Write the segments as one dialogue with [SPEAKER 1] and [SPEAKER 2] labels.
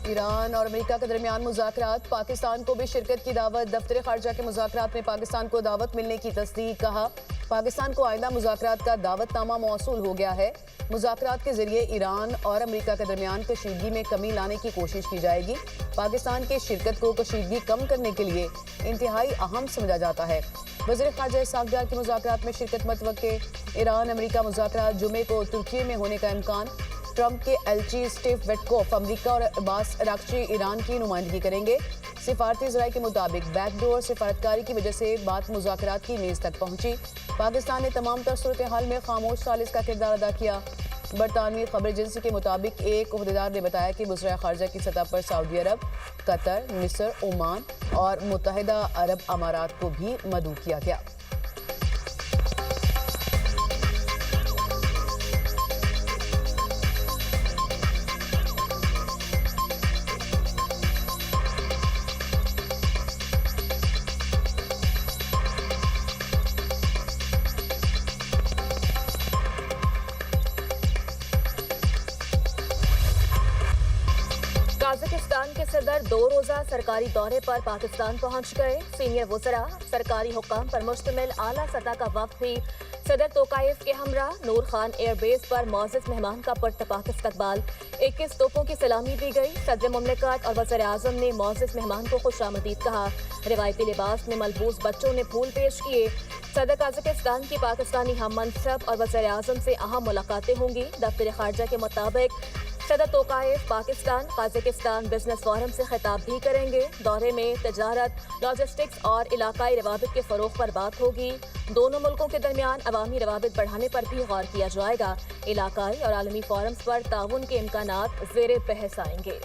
[SPEAKER 1] Iran और America के दरमियान मुज़ाकरात, पाकिस्तान को भी शिरकत की दावत। दफ्तर खारजा के मुज़ाकरात में पाकिस्तान को दावत मिलने की तस्दीक। कहा, पाकिस्तान को आइंदा मुज़ाकरात का दावतनामा मौसूल हो गया है। मुज़ाकरात के जरिए ईरान और अमेरिका के दरमियान कशीदगी में कमी लाने की कोशिश की जाएगी। पाकिस्तान के शिरकत को कशीदगी कम करने के लिए इंतहाई अहम समझा जाता है। वज़ीर ख़ारजा इसहाक़ डार की मुज़ाकरात में शिरकत मतवक्के। ईरान अमेरिका मुज़ाकरात जुमे को तुर्की में होने का इम्कान। ट्रंप के एलची स्टीव विटकोफ अमेरिका और अब्बास अराग़ची ईरान की नुमाइंदगी करेंगे। सिफारती ज़राए के मुताबिक बैकडोर सिफारतकारी की वजह से बात मुज़ाकरात की मेज़ तक पहुंची। पाकिस्तान ने तमाम तर सूरत हाल में खामोश सालिस का किरदार अदा किया। बरतानवी खबर एजेंसी के मुताबिक एक अहदेदार ने बताया कि वज़ीर ख़ारजा की सतह पर सऊदी अरब, कतर, मिस्र, ओमान और मुत्तहिदा अरब अमारात को भी मदऊ किया गया।
[SPEAKER 2] कजाकिस्तान के सदर 2 रोज़ा सरकारी दौरे पर पाकिस्तान पहुंच गए। सीनियर वज़रा, सरकारी हुक्काम पर मुश्तमिल आला सतह का वक्त भी सदर तोकाइफ के हमरा नूर खान एयरबेस पर मौजूद मेहमान का पुरतपाक इस्तकबाल। 21 तोपों की सलामी दी गई। सदर मुमलिकत और वज़ीर आज़म ने मौजूद मेहमान को खुशामदीद कहा। रिवायती लिबास में मलबूस बच्चों ने फूल पेश किए। सदर कजाकिस्तान की पाकिस्तानी हम मनसब और वज़ीर आज़म से अहम मुलाकातें होंगी। दफ्तर खारजा के मुताबिक सदर तोकाइफ पाकिस्तान कजाकिस्तान बिजनेस फोरम से खिताब भी करेंगे। दौरे में तजारत, लॉजिस्टिक्स और इलाकाई रवाबित के फ़रोग़ पर बात होगी। दोनों मुल्कों के दरमियान अवामी रवाबित बढ़ाने पर भी गौर किया जाएगा। इलाकाई और आलमी फोरम्स पर ताउन के इम्कानात ज़ेरे बहस आएंगे।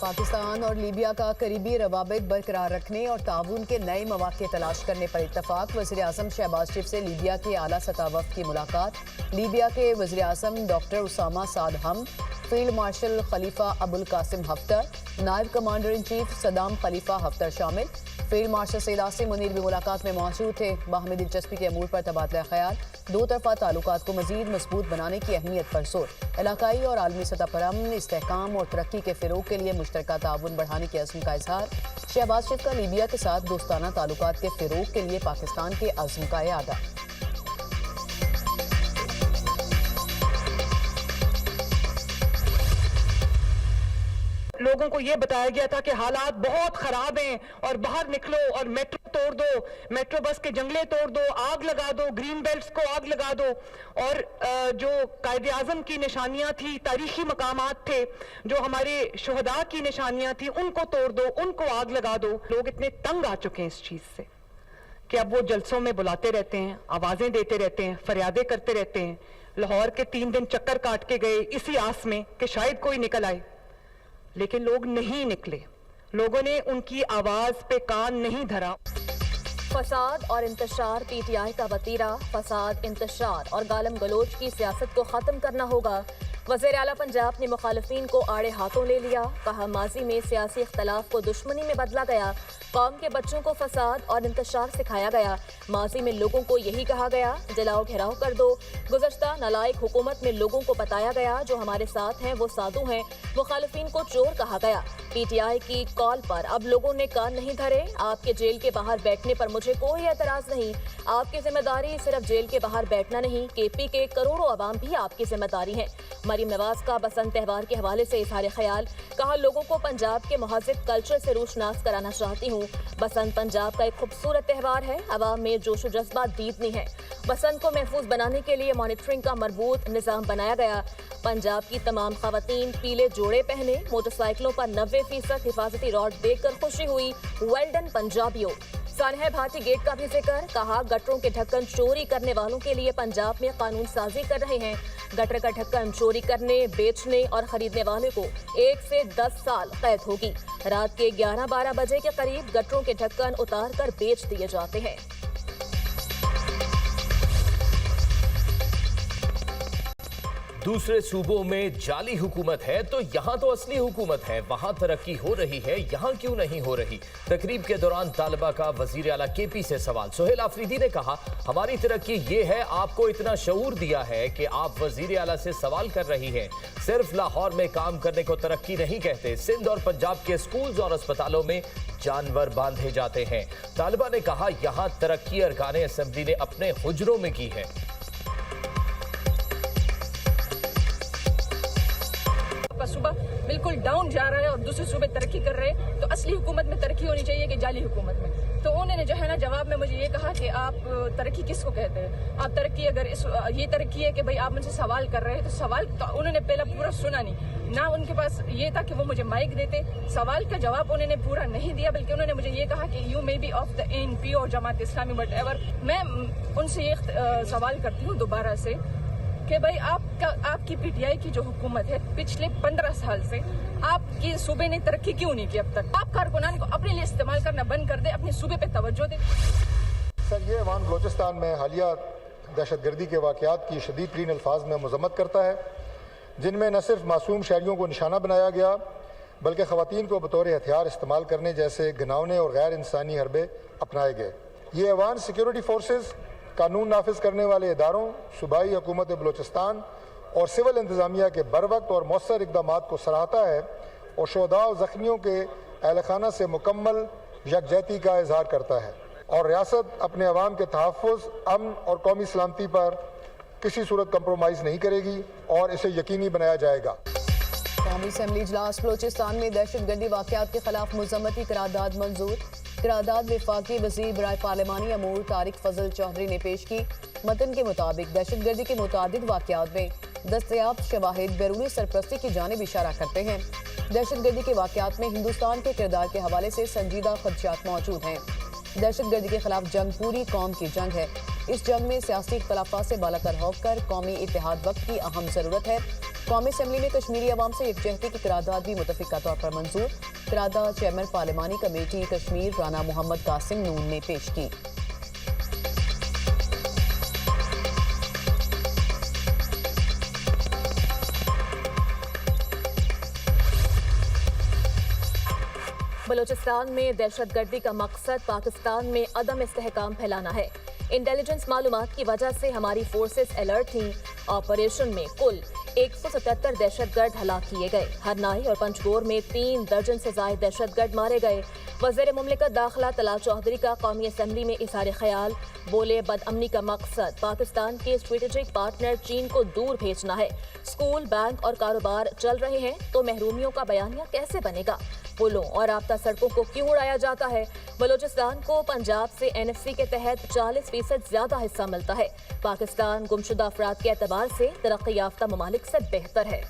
[SPEAKER 1] पाकिस्तान और लीबिया का करीबी रवाबित बरकरार रखने और ताउन के नए मौक़े तलाश करने पर इत्तफाक। वज़ीर आज़म शहबाज शरीफ से लीबिया के आला सतह वफ़द की मुलाकात। लीबिया के वज़ीर आज़म डॉक्टर उसामा साद हम, फील्ड मार्शल खलीफा अबुल कासिम हफ्तर, नायब commander in chief Saddam Khalifa Haftar शामिल। फील्ड मार्शल सैयद आसिम मुनीर भी मुलाकात में मौजूद थे। बाहमी दिलचस्पी के अमूर पर तबादला ख्याल, दो तरफा ताल्लुकात को मज़ीद मजबूत बनाने की अहमियत पर जोर। इलाकाई और आलमी सतह पर अमन, इस्तेहकाम और तरक्की के फ़रोग़ के लिए मुश्तरका ताउन बढ़ाने के अज़्म का इजहार। शहबाज शरीफ का लीबिया के साथ दोस्ताना ताल्लुकात के फ़रोग़ के लिए पाकिस्तान के अज़्म का इआदा।
[SPEAKER 3] लोगों को ये बताया गया था कि हालात बहुत खराब हैं और बाहर निकलो और मेट्रो तोड़ दो, मेट्रो बस के जंगले तोड़ दो, आग लगा दो, ग्रीन बेल्ट्स को आग लगा दो और जो कायदे आज़म की निशानियां थी, तारीखी मकामात थे, जो हमारे शुहदा की निशानियां थी, उनको तोड़ दो, उनको आग लगा दो। लोग इतने तंग आ चुके हैं इस चीज से कि अब वो जलसों में बुलाते रहते हैं, आवाजें देते रहते हैं, फरियादें करते रहते हैं। लाहौर के 3 दिन चक्कर काट के गए इसी आस में कि शायद कोई निकल आए, लेकिन लोग नहीं निकले। लोगों ने उनकी आवाज पे कान नहीं धरा।
[SPEAKER 2] फसाद और इंतशार पीटीआई का वतीरा। फसाद, इंतशार और गालम गलोच की सियासत को खत्म करना होगा। वज़ीर आला पंजाब ने मुखालिफिन को आड़े हाथों ले लिया। कहा, माजी में सियासी इख्तलाफ को दुश्मनी में बदला गया। कौम के बच्चों को फसाद और इंतशार सिखाया गया। माजी में लोगों को यही कहा गया, जलाओ घेराव कर दो। गुज़श्ता नालायक हुकूमत में लोगों को बताया गया, जो हमारे साथ हैं वो साधु हैं। मुखालिफिन को चोर कहा गया। पीटीआई की कॉल पर अब लोगों ने कान नहीं धरे। आपके जेल के बाहर बैठने पर मुझे कोई एतराज नहीं। आपकी जिम्मेदारी सिर्फ जेल के बाहर बैठना नहीं, केपी के करोड़ों अवाम भी आपकी जिम्मेदारी है। मरीम नवाज का बसंत त्यौहार के हवाले से इज़हार ख्याल। कहा, लोगों को पंजाब के महज़िब कल्चर से रोशनास कराना चाहती हूँ। बसंत पंजाब का एक खूबसूरत त्यौहार है। अवाम में जोश व जज्बा दीदनी है। बसंत को महफूज बनाने के लिए मॉनिटरिंग का मरबूत निज़ाम बनाया गया। पंजाब की तमाम खवातीन पीले जोड़े पहने। मोटरसाइकिलों पर 90% हिफाजती रॉड देखकर खुशी हुई। वेल डन पंजाबियों। सानहा भाटी गेट का भी जिक्र। कहा, गटरों के ढक्कन चोरी करने वालों के लिए पंजाब में कानून साजी कर रहे हैं। गटर का ढक्कन चोरी करने, बेचने और खरीदने वाले को 1 से 10 साल कैद होगी। रात के 11-12 बजे के करीब गटरों के ढक्कन उतार कर बेच दिए जाते हैं।
[SPEAKER 4] दूसरे सूबों में जाली हुकूमत है तो यहाँ तो असली हुकूमत है, वहाँ तरक्की हो रही है, यहाँ क्यों नहीं हो रही। तकरीब के दौरान तालिबा का वजीर आला केपी से सवाल। सुहेल आफरीदी ने कहा, हमारी तरक्की ये है, आपको इतना शऊर दिया है कि आप वजीर आला से सवाल कर रही हैं। सिर्फ लाहौर में काम करने को तरक्की नहीं कहते। सिंध और पंजाब के स्कूल्स और अस्पतालों में जानवर बांधे जाते हैं। तालिबा ने कहा, यहाँ तरक्की अरकान असेंबली ने अपने हुजरों में की है।
[SPEAKER 5] सूबा बिल्कुल डाउन जा रहा है और दूसरे सूबे तरक्की कर रहे हैं, तो असली हुकूमत में तरक्की होनी चाहिए कि जाली हुकूमत में। तो उन्होंने जो है ना जवाब में मुझे ये कहा कि आप तरक्की किसको कहते हैं, आप तरक्की अगर ये तरक्की है कि भाई आप मुझसे सवाल कर रहे हैं, तो सवाल तो उन्होंने पहला पूरा सुना नहीं ना, उनके पास ये था कि वो मुझे माइक देते। सवाल का जवाब उन्होंने पूरा नहीं दिया, बल्कि उन्होंने मुझे ये कहा कि you may be of the NP और जमात इस्लामी बट एवर। मैं उनसे ये सवाल करती हूँ दोबारा से कि भाई आपकी पीटीआई की जो हुकूमत है पिछले 15 साल से आपके सूबे ने तरक्की क्यों नहीं की अब तक। आप कारकुनान को अपने लिए इस्तेमाल करना बंद कर दे, अपने सूबे पे तवज्जो दे।
[SPEAKER 6] सर, ये ऐवान बलोचिस्तान में हालिया दहशतगर्दी के वाक़यात की शदीद तरीन अल्फाज में मजम्मत करता है, जिनमें न सिर्फ मासूम शहरियों को निशाना बनाया गया बल्कि ख़वातीन को बतौर हथियार इस्तेमाल करने जैसे घिनौने और गैर इंसानी हरबे अपनाए गए। ये ऐवान सिक्योरिटी फोर्सेस, कानून नाफिज करने वाले इदारों, सूबाई हुकूमत बलोचिस्तान और सिविल इंतज़ामिया के बरवक्त और मौसर इकदामात को सराहता है और शोहदा और ज़ख्मियों के अहलखाना से मुकम्मल यकजहती का इजहार करता है और रियासत अपने अवाम के तहफ़्फ़ुज़, अमन और कौमी सलामती पर किसी सूरत कंप्रोमाइज़ नहीं करेगी और इसे यकीनी बनाया जाएगा।
[SPEAKER 1] कौमी असम्बली इजलास बलोचिस्तान में दहशतगर्दी वाक़यात के खिलाफ मुज़म्मती करारदाद मंजूर। करारदाद वफाकी वज़ीर बराए पार्लिमानी अमूर तारिक फजल चौधरी ने पेश की। मतन के मुताबिक दहशतगर्दी के मुतादिद वाक़यात में दस्तयाब शवाहिद बैरूनी सरपरस्ती की जानिब इशारा करते हैं। दहशतगर्दी के वाक़यात में हिंदुस्तान के किरदार के हवाले से संजीदा खदशात मौजूद हैं। दहशतगर्दी के खिलाफ जंग पूरी कौम की जंग है। इस जंग में सियासी इख्तलाफात से बालातर होकर कौमी इत्तेहाद वक्त की अहम ज़रूरत है। कौमी असम्बली में कश्मीरी अवाम से यकजहती की करारदाद भी मुतफ़िका तौर पर मंजूर। करारदाद चेयरमैन पार्लिमानी कमेटी कश्मीर राना मोहम्मद कासिम नून ने पेश की।
[SPEAKER 2] बलूचिस्तान में दहशतगर्दी का मकसद पाकिस्तान में अदम इस्तेहकाम फैलाना है। इंटेलिजेंस मालूमात की वजह से हमारी फोर्सेस अलर्ट थीं। ऑपरेशन में कुल 177 दहशतगर्द हलाक किए गए। हरनाई और पंचगोर में 3 दर्जन से ज्यादा दहशतगर्द मारे गए। वज़ीर मुमलिकत दाखिला तलाल चौधरी का कौमी असम्बली में इज़हार ख्याल। बोले, बदअमनी का मकसद पाकिस्तान के स्ट्रेटेजिक पार्टनर चीन को दूर भेजना है। स्कूल, बैंक और कारोबार चल रहे हैं तो महरूमियों का बयानिया कैसे बनेगा। पुलों और राब्ता सड़कों को क्यों उड़ाया जाता है। बलूचिस्तान को पंजाब से NFC के तहत 40% ज्यादा हिस्सा मिलता है। पाकिस्तान गुमशुदा अफराद के एतबार से तरक्की याफ्ता ममालिक से बेहतर है।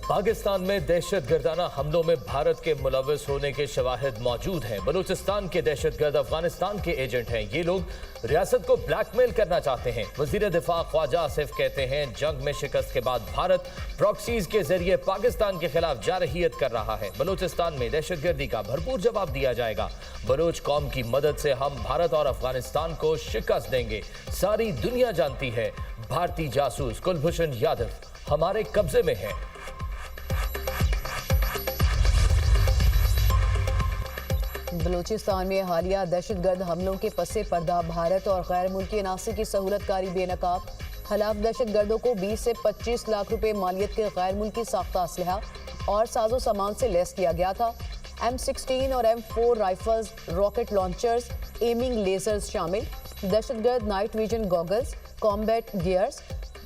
[SPEAKER 4] पाकिस्तान में दहशतगर्दाना हमलों में भारत के मुलव्वस होने के शवाहिद मौजूद हैं। बलूचिस्तान के दहशतगर्द अफगानिस्तान के एजेंट हैं। ये लोग रियासत को ब्लैकमेल करना चाहते हैं। वजीर दिफा ख्वाजा आसिफ कहते हैं, जंग में शिकस्त के बाद भारत प्रॉक्सीज के जरिए पाकिस्तान के खिलाफ जारहियत कर रहा है। बलूचिस्तान में दहशतगर्दी का भरपूर जवाब दिया जाएगा। बलूच कौम की मदद से हम भारत और अफगानिस्तान को शिकस्त देंगे। सारी दुनिया जानती है भारतीय जासूस कुलभूषण यादव हमारे कब्जे में है।
[SPEAKER 1] बलूचिस्तान में हालिया दहशतगर्द हमलों के पसे पर्दा भारत और गैर मुल्की अनासर की सहूलतकारी बेनकाब। हलाक दहशतगर्दों को 20 से 25 लाख रुपए मालियत के गैर मुल्की साख्ता असलहा और साजो सामान से लैस किया गया था। M16 और M4 rifles, rocket launchers, aiming lasers शामिल। दहशतगर्द night vision goggles, combat gears,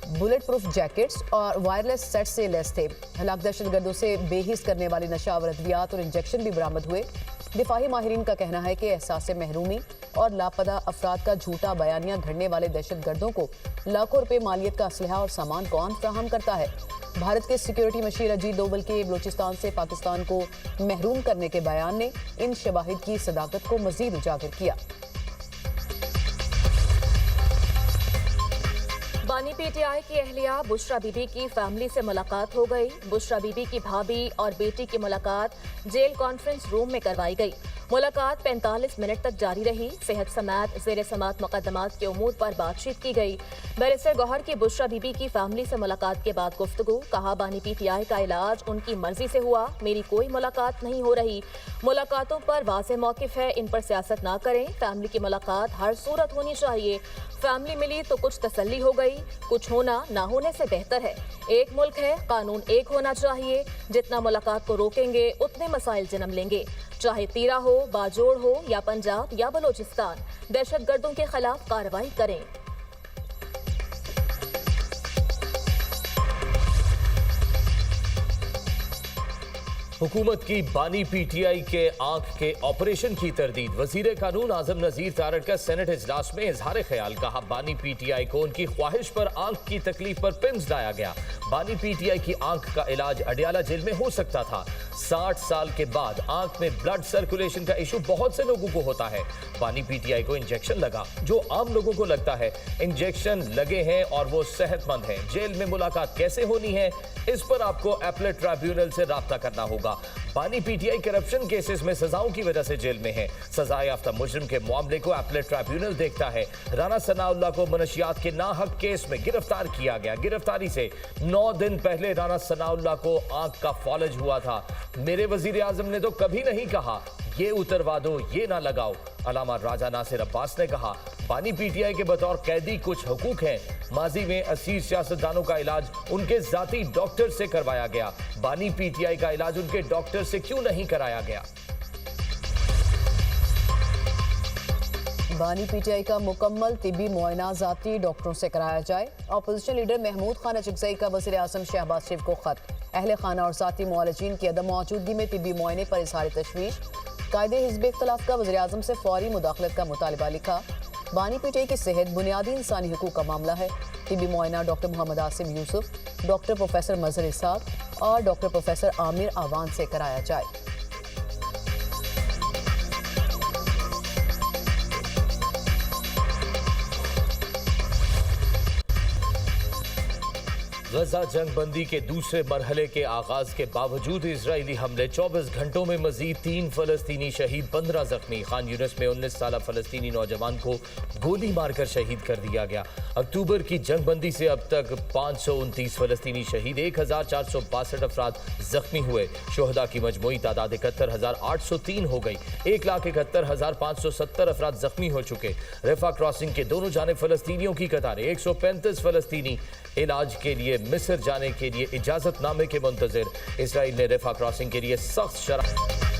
[SPEAKER 1] bullet proof jackets और वायरलेस सेट से लैस थे। हलाक दहशतगर्दों से बेहिस करने वाली नशावर अद्वियात और इंजेक्शन भी बरामद हुए। दिफाही माहिरीन का कहना है कि एहसास महरूमी और लापता अफराद का झूठा बयानिया घड़ने वाले दहशतगर्दों को लाखों रुपए मालियत का असलहा और सामान कौन फ्राहम करता है। भारत के सिक्योरिटी मशीर अजीत डोवल के बलूचिस्तान से पाकिस्तान को महरूम करने के बयान ने इन शवाहिद की सदाकत को मजीद उजागर किया।
[SPEAKER 2] बानी PTI की अहलिया बुशरा बीबी की फैमिली से मुलाकात हो गई। बुशरा बीबी की भाभी और बेटी की मुलाकात जेल कॉन्फ्रेंस रूम में करवाई गई। मुलाकात 45 मिनट तक जारी रही। सेहत समेत ज़ेर समात मुकदमात के उमूर पर बातचीत की गई। बैरिस्टर गौहर की बुशरा बीबी की फैमिली से मुलाकात के बाद गुफ्तगू। कहा बानी PTI का इलाज उनकी मर्जी से हुआ, मेरी कोई मुलाकात नहीं हो रही। मुलाकातों पर वाज़ेह मौक़िफ़ है, इन पर सियासत ना करें। फैमिली की मुलाकात हर सूरत होनी चाहिए। फैमिली मिली तो कुछ तसल्ली हो गई, कुछ होना ना होने से बेहतर है। एक मुल्क है, कानून एक होना चाहिए। जितना मुलाकात को रोकेंगे उतने मसाइल जन्म लेंगे, चाहे तीरा हो, बाजोड़ हो या पंजाब या बलोचिस्तान। दहशतगर्दों के खिलाफ कार्रवाई करें।
[SPEAKER 4] हुकूमत की बानी PTI के आंख के ऑपरेशन की तरदीद। वजीर कानून आजम नजीर तारड़ का सेनेट इजलास में इजहार ख्याल। कहा बानी PTI को उनकी ख्वाहिश पर आंख की तकलीफ पर पिंस लाया गया। बानी PTI की आंख का इलाज अडियाला जेल में हो सकता था। 60 साल के बाद आंख में ब्लड सर्कुलेशन का इशू बहुत से लोगों को होता है। बानी PTI को इंजेक्शन लगा, जो आम लोगों को लगता है। इंजेक्शन लगे हैं और वो सेहतमंद हैं। जेल में मुलाकात कैसे होनी है, इस पर आपको अपीलेट ट्राइब्यूनल से राब्ता करना होगा। बानी PTI करप्शन केसेस में सजाओं की वजह से जेल में है। सजा याफ्ता मुजरिम के मामले को अपीलेट ट्राइब्यूनल देखता है। राना सनाउल्लाह को मनशियात के नाहक केस में गिरफ्तार किया गया। गिरफ्तारी से 9 दिन पहले राना सनाउल्लाह को आंख का फॉलज हुआ था। मेरे वजीर आजम ने तो कभी नहीं कहा ये उतरवा दो, ये ना लगाओ। अलामा राजा नासिर अब्बास ने कहा बानी PTI के बतौर कैदी कुछ हुकूक हैं। माजी में असीर सियासतदानों का इलाज उनके जाती डॉक्टर से करवाया गया। बानी PTI का इलाज उनके डॉक्टर से क्यों नहीं कराया गया?
[SPEAKER 1] बानी PTI का मुकम्मल तिबी मुआयना जाती डॉक्टरों से कराया जाए। अपोजिशन लीडर महमूद खान अचकजई का वज़ीर आज़म शहबाज शरीफ को खत। अहले खाना और साथी मुआलजीन की अदम मौजूदगी में तिबी मुआयने पर इज़हार तशवीश। कायदे हिज़्ब इख्तिलाफ का वज़ीर आज़म से फौरी मुदाखलत का मुतालबा लिखा। बानी PTI की सेहत बुनियादी इंसानी हुकूक का मामला है। तिबी मुआयना doctor Mohammad Asim Yusuf, doctor professor Mazhar Ishaq और डॉक्टर प्रोफेसर आमिर आवान से कराया जाए।
[SPEAKER 4] गजा जंग बंदी के दूसरे मरहले के आगाज के बावजूद इजरायली हमले। 24 घंटों में मजीद 3 फलस्तीनी शहीद, 15 जख्मी। खान यूनिस में 19 साल फलस्तीनी नौजवान को गोली मारकर शहीद कर दिया गया। अक्टूबर की जंग बंदी से अब तक 529 फलस्तीनी शहीद, 1462 अफराद जख्मी हुए। शोहदा की मजमूई तादाद 71,803 हो गई। 1,71,570 अफराद जख्मी हो चुके। रफा क्रॉसिंग के दोनों जाने फलस्तीनियों की कतारें। 135 फलस्तीनी इलाज के लिए मिस्र जाने के लिए इजाजतनामे के मुंतजिर। इसराइल ने रफा क्रॉसिंग के लिए सख्त शर्त